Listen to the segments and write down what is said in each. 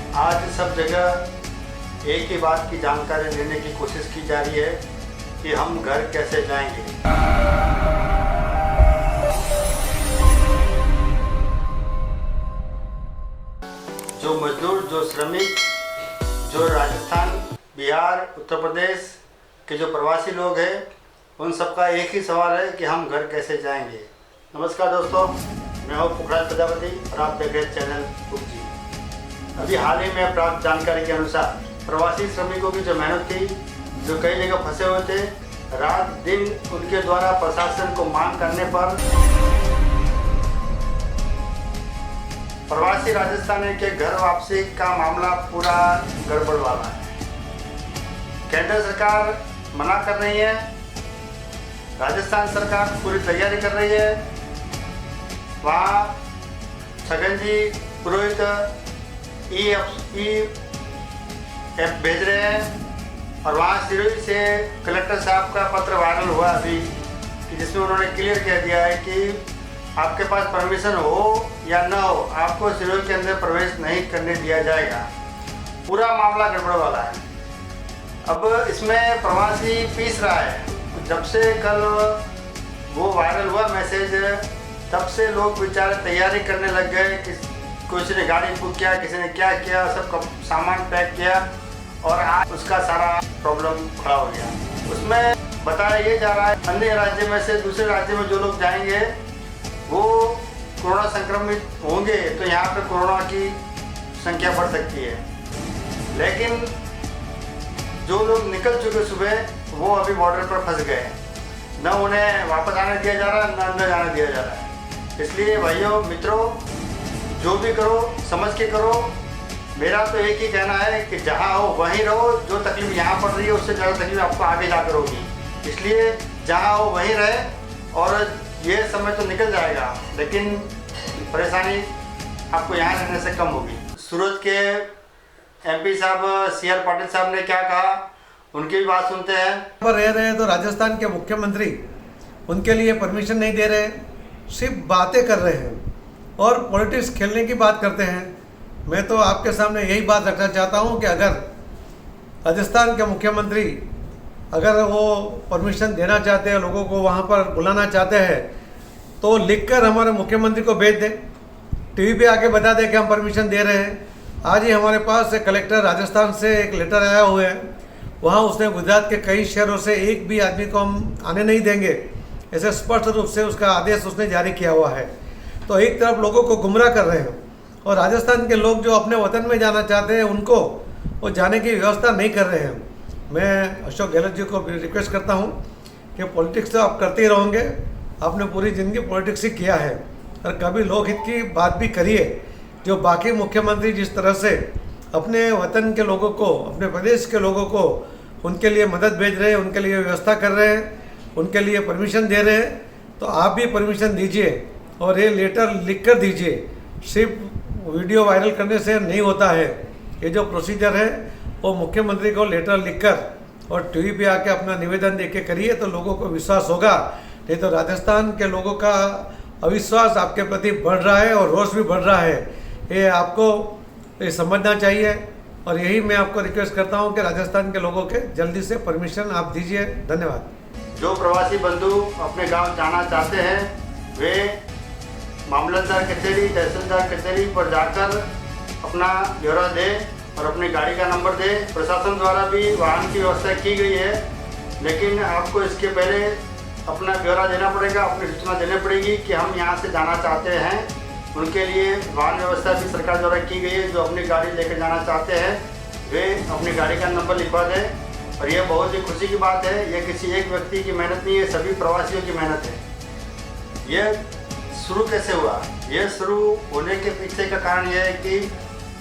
आज सब जगह एक ही बात की जानकारी लेने की कोशिश की जा रही है कि हम घर कैसे जाएंगे। जो मजदूर, जो श्रमिक, जो राजस्थान, बिहार, उत्तर प्रदेश के जो प्रवासी लोग हैं, उन सबका एक ही सवाल है कि हम घर कैसे जाएंगे। नमस्कार दोस्तों, मैं हूँ पुखराज प्रजापति और आप देख रहे हैं चैनल पुखजी। अभी हाल ही में प्राप्त जानकारी के अनुसार प्रवासी श्रमिकों की जो मेहनत थी, जो कई जगह फंसे हुए थे, रात दिन उनके द्वारा प्रशासन को मांग करने पर प्रवासी राजस्थानी के घर वापसी का मामला पूरा गड़बड़ वाला है। केंद्र सरकार मना कर रही है, राजस्थान सरकार पूरी तैयारी कर रही है। वहाँ छगन जी पुरोहित एफ भेज रहे हैं और वहाँ सिरोही से कलेक्टर साहब का पत्र वायरल हुआ अभी, कि जिसमें उन्होंने क्लियर कह दिया है कि आपके पास परमिशन हो या न हो, आपको सिरोही के अंदर प्रवेश नहीं करने दिया जाएगा। पूरा मामला गड़बड़ वाला है। अब इसमें प्रवासी पीस रहा है। जब से कल वो वायरल हुआ मैसेज, तब से लोग बेचारे तैयारी करने लग गए। किसी ने गाड़ी बुक किया, किसी ने क्या किया, सब सामान पैक किया और आज उसका सारा प्रॉब्लम खड़ा हो गया। उसमें बताया ये जा रहा है अन्य राज्य में से दूसरे राज्य में जो लोग जाएंगे वो कोरोना संक्रमित होंगे तो यहाँ पे कोरोना की संख्या बढ़ सकती है। लेकिन जो लोग निकल चुके सुबह, वो अभी बॉर्डर पर फंस गए, न उन्हें वापस आने दिया जा रहा है, न अंदर जाने दिया जा रहा है। इसलिए भाइयों मित्रों, जो भी करो समझ के करो। मेरा तो एक ही कहना है कि जहाँ हो वहीं रहो। जो तकलीफ यहाँ पड़ रही है उससे ज़्यादा तकलीफ आपको आगे जाकर होगी। इसलिए जहाँ हो वहीं रहे और ये समय तो निकल जाएगा, लेकिन परेशानी आपको यहाँ रहने से कम होगी। सूरत के MP साहब CR पाटिल साहब ने क्या कहा, उनकी भी बात सुनते हैं। पर रह रहे हैं तो राजस्थान के मुख्यमंत्री उनके लिए परमिशन नहीं दे रहे, सिर्फ बातें कर रहे हैं और पॉलिटिक्स खेलने की बात करते हैं। मैं तो आपके सामने यही बात रखना चाहता हूं कि अगर राजस्थान के मुख्यमंत्री अगर वो परमिशन देना चाहते हैं, लोगों को वहां पर बुलाना चाहते हैं, तो लिखकर हमारे मुख्यमंत्री को भेज दें, टीवी पे आके बता दें कि हम परमिशन दे रहे हैं। आज ही हमारे पास कलेक्टर राजस्थान से एक लेटर आया हुआ है, वहाँ उसने गुजरात के कई शहरों से एक भी आदमी को हम आने नहीं देंगे, ऐसे स्पष्ट रूप से उसका आदेश उसने जारी किया हुआ है। तो एक तरफ लोगों को गुमराह कर रहे हैं और राजस्थान के लोग जो अपने वतन में जाना चाहते हैं उनको वो जाने की व्यवस्था नहीं कर रहे हैं। मैं अशोक गहलोत जी को रिक्वेस्ट करता हूँ कि पॉलिटिक्स तो आप करते ही रहोगे, आपने पूरी ज़िंदगी पॉलिटिक्स ही किया है और कभी लोकहित की बात भी करिए। जो बाकी मुख्यमंत्री जिस तरह से अपने वतन के लोगों को, अपने प्रदेश के लोगों को उनके लिए मदद भेज रहे हैं, उनके लिए व्यवस्था कर रहे हैं, उनके लिए परमिशन दे रहे हैं, तो आप भी परमिशन दीजिए और ये लेटर लिख कर दीजिए। सिर्फ वीडियो वायरल करने से नहीं होता है। ये जो प्रोसीजर है वो मुख्यमंत्री को लेटर लिखकर और टीवी पे आके अपना निवेदन दे के करिए तो लोगों को विश्वास होगा। नहीं तो राजस्थान के लोगों का अविश्वास आपके प्रति बढ़ रहा है और रोष भी बढ़ रहा है। ये आपको ये समझना चाहिए और यही मैं आपको रिक्वेस्ट करता हूं कि राजस्थान के लोगों के जल्दी से परमिशन आप दीजिए। धन्यवाद। जो प्रवासी बंधु अपने गांव जाना चाहते हैं वे मामलतदार कचहरी, तहसीलदार कचहरी पर जाकर अपना ब्यौरा दे और अपनी गाड़ी का नंबर दे। प्रशासन द्वारा भी वाहन की व्यवस्था की गई है, लेकिन आपको इसके पहले अपना ब्यौरा देना पड़ेगा, अपनी सूचना देनी पड़ेगी कि हम यहाँ से जाना चाहते हैं। उनके लिए वाहन व्यवस्था भी सरकार द्वारा की गई है। जो अपनी गाड़ी लेकर जाना चाहते हैं वे अपनी गाड़ी का नंबर लिखवा दें। और यह बहुत ही खुशी की बात है, यह किसी एक व्यक्ति की मेहनत नहीं है, सभी प्रवासियों की मेहनत है। यह शुरू कैसे हुआ? यह शुरू होने के पीछे का कारण यह है कि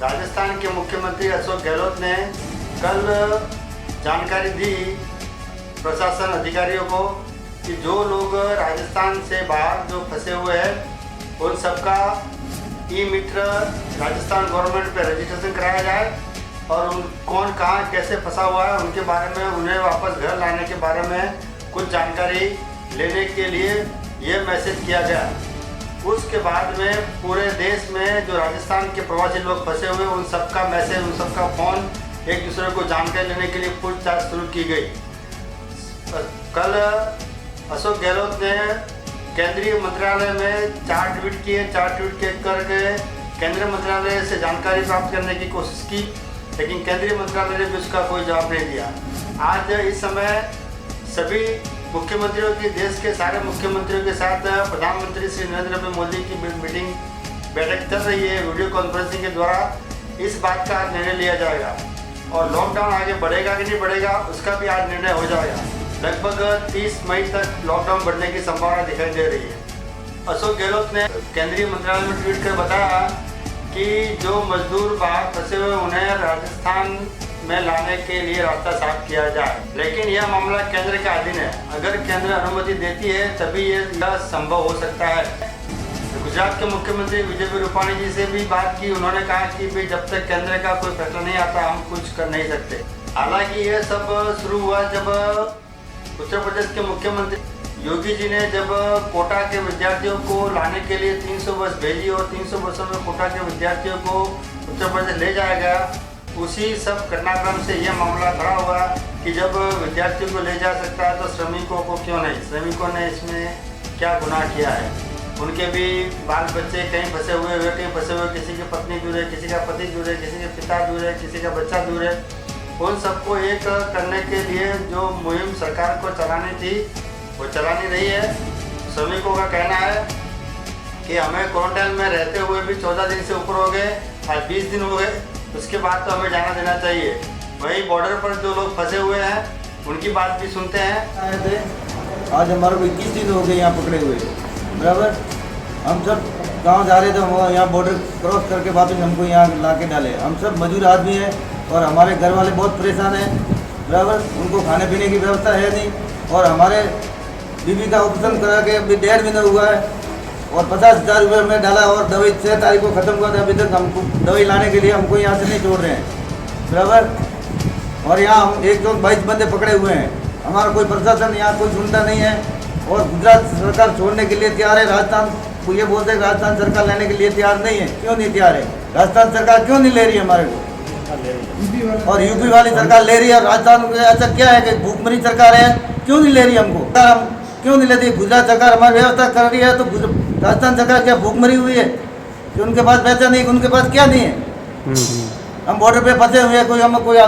राजस्थान के मुख्यमंत्री अशोक गहलोत ने कल जानकारी दी प्रशासन अधिकारियों को कि जो लोग राजस्थान से बाहर जो फंसे हुए हैं उन सबका ई-मित्र राजस्थान गवर्नमेंट पे रजिस्ट्रेशन कराया जाए और उन कौन कहाँ कैसे फंसा हुआ है उनके बारे में, उन्हें वापस घर लाने के बारे में कुछ जानकारी लेने के लिए ये मैसेज किया गया। उसके बाद में पूरे देश में जो राजस्थान के प्रवासी लोग फंसे हुए उन सबका मैसेज, उन सबका फ़ोन एक दूसरे को जानकारी लेने के लिए पूछताछ शुरू की गई। कल अशोक गहलोत ने केंद्रीय मंत्रालय में 4 ट्वीट किए, 4 ट्वीट करके केंद्रीय मंत्रालय से जानकारी प्राप्त करने की कोशिश की, लेकिन केंद्रीय मंत्रालय ने भी उसका कोई जवाब नहीं दिया। आज इस समय सभी मुख्यमंत्रियों की, देश के सारे मुख्यमंत्रियों के साथ प्रधानमंत्री श्री नरेंद्र मोदी की मीटिंग बैठक चल रही है वीडियो कॉन्फ्रेंसिंग के द्वारा। इस बात का आज निर्णय लिया जाएगा और लॉकडाउन आगे बढ़ेगा कि नहीं बढ़ेगा उसका भी आज निर्णय हो जाएगा। लगभग 30 मई तक लॉकडाउन बढ़ने की संभावना दिखाई दे रही है। अशोक गहलोत ने केंद्रीय मंत्रालय में ट्वीट कर बताया कि जो मजदूर बाहर फंसे हुए उन्हें राजस्थान में लाने के लिए रास्ता साफ किया जाए, लेकिन यह मामला केंद्र के अधीन है। अगर केंद्र अनुमति देती है तभी यह संभव हो सकता है। गुजरात के मुख्यमंत्री विजय रूपाणी जी से भी बात की, उन्होंने कहा कि भाई जब तक केंद्र का कोई फैसला नहीं आता हम कुछ कर नहीं सकते। हालांकि यह सब शुरू हुआ जब उत्तर प्रदेश के मुख्यमंत्री योगी जी ने जब कोटा के विद्यार्थियों को लाने के लिए 300 बस भेजी और 300 बसों में कोटा के विद्यार्थियों को उत्तर प्रदेश ले जाया गया। उसी सब घटनाक्रम से यह मामला खड़ा हुआ कि जब विद्यार्थियों को ले जा सकता है तो श्रमिकों को क्यों नहीं। श्रमिकों ने इसमें क्या गुनाह किया है, उनके भी बाल बच्चे कहीं फंसे हुए कहीं फंसे हुए, किसी की पत्नी दूर है, किसी का पति दूर है, किसी के पिता दूर है, किसी का बच्चा दूर है। उन सबको एक करने के लिए जो मुहिम सरकार को चलानी थी वो चला नहीं रही है। श्रमिकों का कहना है कि हमें क्वारंटाइन में रहते हुए भी 14 दिन से ऊपर हो गए, आज 20 दिन हो गए, उसके बाद तो हमें जाना देना चाहिए। वहीं बॉर्डर पर जो लोग फंसे हुए हैं उनकी बात भी सुनते हैं। आए थे, आज हमारे को 21 दिन हो गए यहाँ पकड़े हुए, बराबर। हम सब गांव जा रहे थे, हम यहाँ बॉर्डर क्रॉस करके वापस हमको यहाँ ला के डाले। हम सब मजदूर आदमी हैं और हमारे घर वाले बहुत परेशान हैं, बराबर। उनको खाने पीने की व्यवस्था है नहीं और हमारे बीवी का ऑपरेशन करा के अभी 1.5 महीना हुआ है और 50,000 रुपये में डाला और दवाई 6 तारीख को ख़त्म हुआ था। अभी तक हमको दवाई लाने के लिए हमको यहाँ से नहीं छोड़ रहे हैं, बराबर। और यहाँ हम 122 बंदे पकड़े हुए हैं। हमारा कोई प्रशासन यहाँ कोई सुनता नहीं है और गुजरात सरकार छोड़ने के लिए तैयार है। राजस्थान को ये बोलते हैं कि राजस्थान सरकार लेने के लिए तैयार नहीं है। क्यों नहीं तैयार है? राजस्थान सरकार क्यों नहीं ले रही है हमारे को? और यूपी वाली सरकार ले रही है। राजस्थान में ऐसा क्या है कि भूखमरी सरकार है, क्यों नहीं ले रही हमको? हम क्यों नहीं लेती? गुजरात सरकार हमारी व्यवस्था कर रही है तो राजस्थान सरकार क्या भूखमरी हुई है कि उनके पास पैसा नहीं, उनके पास क्या नहीं है? हम बॉर्डर पे फंसे हुए हैं, कोई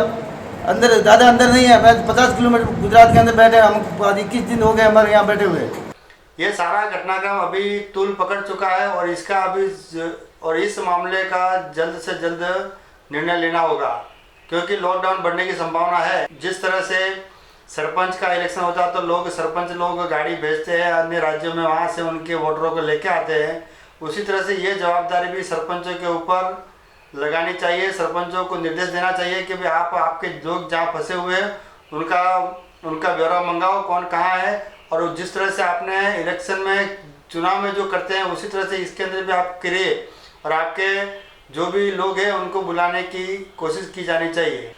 अंदर ज़्यादा अंदर नहीं है। मैं 50 किलोमीटर गुजरात के अंदर बैठे, हम आज 21 दिन हो गए हमारे यहाँ बैठे हुए। ये सारा घटनाक्रम अभी तूल पकड़ चुका है और इस मामले का जल्द से जल्द निर्णय लेना होगा, क्योंकि लॉकडाउन बढ़ने की संभावना है। जिस तरह से सरपंच का इलेक्शन होता है तो सरपंच लोग गाड़ी भेजते हैं अन्य राज्यों में, वहाँ से उनके वोटरों को लेके आते हैं। उसी तरह से ये जवाबदारी भी सरपंचों के ऊपर लगानी चाहिए। सरपंचों को निर्देश देना चाहिए कि भाई आपके लोग जहाँ फंसे हुए हैं उनका ब्यौरा मंगाओ, कौन कहाँ है। और जिस तरह से आपने इलेक्शन में चुनाव में जो करते हैं उसी तरह से इसके अंदर भी आप करिए और आपके जो भी लोग हैं उनको बुलाने की कोशिश की जानी चाहिए।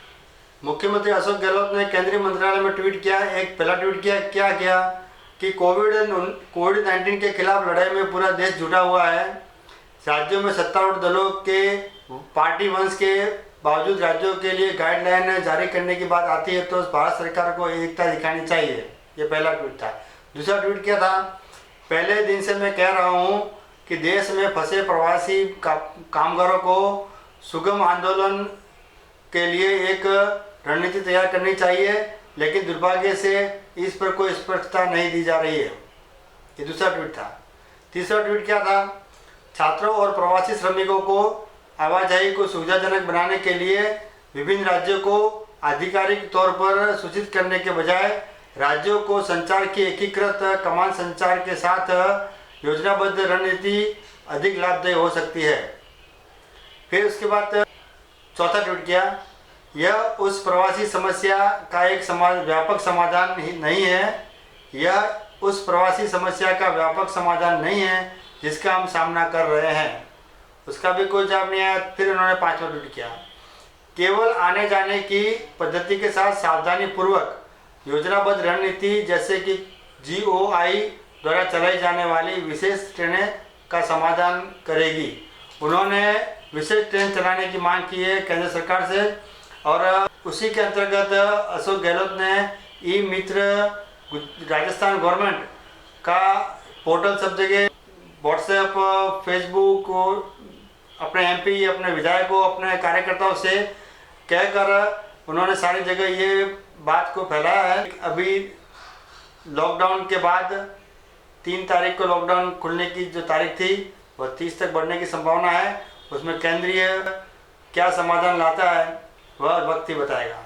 मुख्यमंत्री अशोक गहलोत ने केंद्रीय मंत्रालय में ट्वीट किया। एक पहला ट्वीट क्या किया कि कोविड-19 के खिलाफ लड़ाई में पूरा देश जुटा हुआ है। राज्यों में सत्तारूढ़ दलों के पार्टी वंश के बावजूद राज्यों के लिए गाइडलाइन जारी करने की बात आती है तो भारत सरकार को एकता दिखानी चाहिए। ये पहला ट्वीट था। दूसरा ट्वीट क्या था? पहले दिन से मैं कह रहा हूँ कि देश में फंसे प्रवासी कामगारों को सुगम आंदोलन के लिए एक रणनीति तैयार करनी चाहिए, लेकिन दुर्भाग्य से इस पर कोई स्पष्टता नहीं दी जा रही है। ये दूसरा ट्वीट था। तीसरा ट्वीट क्या था? छात्रों और प्रवासी श्रमिकों को आवाजाही को सुविधाजनक बनाने के लिए विभिन्न राज्यों को आधिकारिक तौर पर सूचित करने के बजाय राज्यों को संचार की एकीकृत कमान संचार के साथ योजनाबद्ध रणनीति अधिक लाभदायी हो सकती है। फिर उसके बाद चौथा ट्वीट किया, यह उस प्रवासी समस्या का एक व्यापक समाधान नहीं है। यह उस प्रवासी समस्या का व्यापक समाधान नहीं है जिसका हम सामना कर रहे हैं। उसका भी कोई जवाब नहीं आया। फिर उन्होंने पांचवा ट्वीट किया, केवल आने जाने की पद्धति के साथ सावधानी पूर्वक योजनाबद्ध रणनीति जैसे कि GOI द्वारा चलाई जाने वाली विशेष ट्रेनें का समाधान करेगी। उन्होंने विशेष ट्रेन चलाने की मांग की है केंद्र सरकार से और उसी के अंतर्गत अशोक गहलोत ने ई मित्र राजस्थान गवर्नमेंट का पोर्टल सब जगह व्हाट्सएप, फेसबुक, अपने एमपी, अपने विधायकों, अपने कार्यकर्ताओं से कहकर उन्होंने सारी जगह ये बात को फैलाया है। अभी लॉकडाउन के बाद 3 तारीख को लॉकडाउन खुलने की जो तारीख थी वह 30 तक बढ़ने की संभावना है। उसमें केंद्रीय क्या समाधान लाता है वह वक्त ही बताएगा।